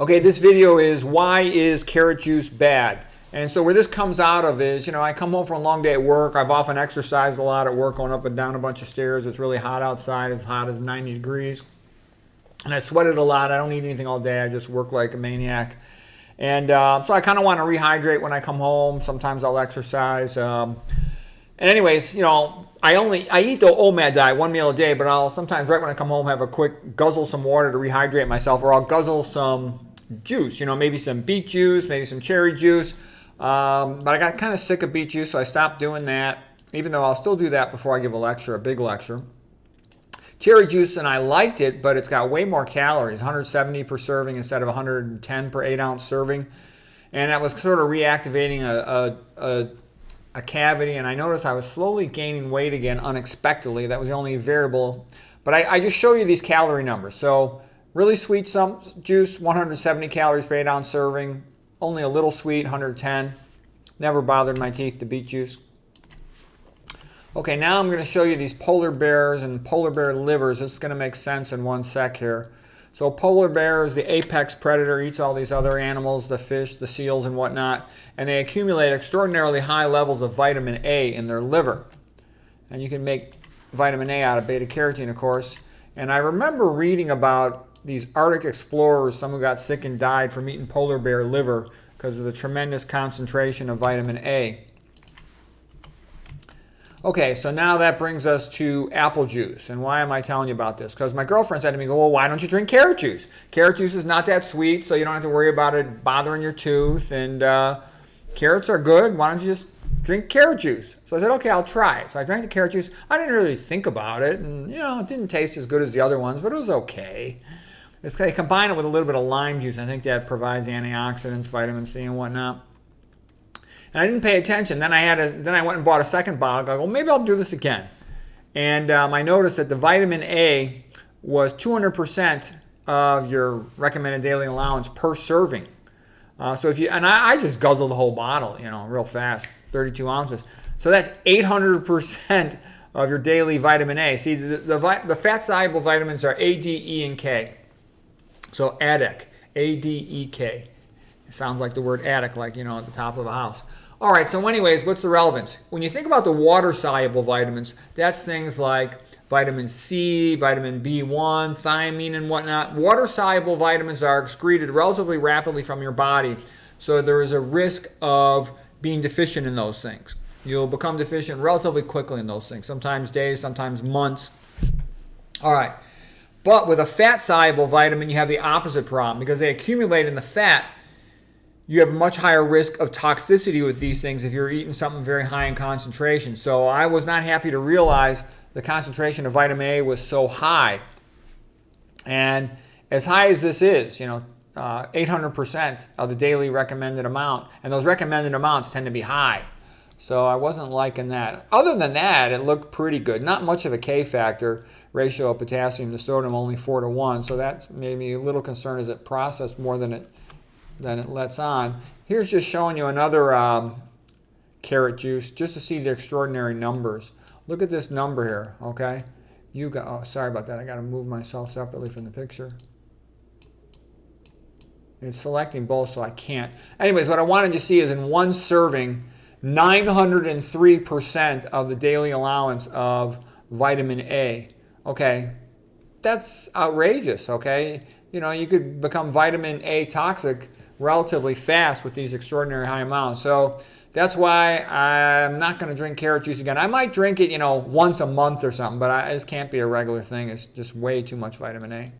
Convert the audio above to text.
Okay, this video is why is carrot juice bad? And so where this comes out of is, I come home from a long day at work. I've often exercised a lot at work, going up and down a bunch of stairs. It's really hot outside, as hot as 90 degrees. And I sweated a lot. I don't eat anything all day. I just work like a maniac. And so I kind of want to rehydrate when I come home. Sometimes I'll exercise. And anyways, I eat the OMAD diet, one meal a day, but I'll sometimes right when I come home have a quick guzzle some water to rehydrate myself, or I'll guzzle some juice, maybe some beet juice, maybe some cherry juice. But I got kind of sick of beet juice, so I stopped doing that, even though I'll still do that before I give a lecture, a big lecture. Cherry juice, and I liked it, but it's got way more calories, 170 per serving instead of 110 per 8-ounce serving. And that was sort of reactivating a cavity, and I noticed I was slowly gaining weight again unexpectedly. That was the only variable. But I just show you these calorie numbers. So really sweet juice, 170 calories per 8-ounce serving. Only a little sweet, 110. Never bothered my teeth, the beet juice. Okay, now I'm going to show you these polar bears and polar bear livers. This is going to make sense in one sec here. So polar bear is the apex predator, eats all these other animals, the fish, the seals, and whatnot, and they accumulate extraordinarily high levels of vitamin A in their liver. And you can make vitamin A out of beta carotene, of course. And I remember reading about these Arctic explorers, some who got sick and died from eating polar bear liver because of the tremendous concentration of vitamin A. Okay, so now that brings us to apple juice. And why am I telling you about this? Because my girlfriend said to me, well, why don't you drink carrot juice? Carrot juice is not that sweet, so you don't have to worry about it bothering your tooth. And carrots are good. Why don't you just drink carrot juice? So I said, okay, I'll try it. So I drank the carrot juice. I didn't really think about it. And, it didn't taste as good as the other ones, but it was okay. They combine it with a little bit of lime juice. I think that provides antioxidants, vitamin C, and whatnot. And I didn't pay attention. Then I went and bought a second bottle. I go, well, maybe I'll do this again. And I noticed that the vitamin A was 200% of your recommended daily allowance per serving. So I just guzzled the whole bottle, real fast, 32 ounces. So that's 800% of your daily vitamin A. See, the fat-soluble vitamins are A, D, E, and K. So ADEK, A-D-E-K. It sounds like the word attic, like, at the top of a house. All right, so anyways, what's the relevance? When you think about the water-soluble vitamins, that's things like vitamin C, vitamin B1, thiamine, and whatnot. Water-soluble vitamins are excreted relatively rapidly from your body, so there is a risk of being deficient in those things. You'll become deficient relatively quickly in those things, sometimes days, sometimes months. All right, but with a fat-soluble vitamin, you have the opposite problem because they accumulate in the fat. You have a much higher risk of toxicity with these things if you're eating something very high in concentration. So I was not happy to realize the concentration of vitamin A was so high. And as high as this is, 800% of the daily recommended amount. And those recommended amounts tend to be high. So I wasn't liking that. Other than that, it looked pretty good. Not much of a K factor ratio of potassium to sodium, only 4-to-1. So that made me a little concerned as it processed more than it lets on. Here's just showing you another carrot juice just to see the extraordinary numbers. Look at this number here, okay? Sorry about that. I got to move myself separately from the picture. It's selecting both, so I can't. Anyways, what I wanted to see is in one serving, 903% of the daily allowance of vitamin A. Okay, that's outrageous, okay? You could become vitamin A toxic relatively fast with these extraordinary high amounts. So that's why I'm not going to drink carrot juice again. I might drink it, once a month or something, but this can't be a regular thing. It's just way too much vitamin A.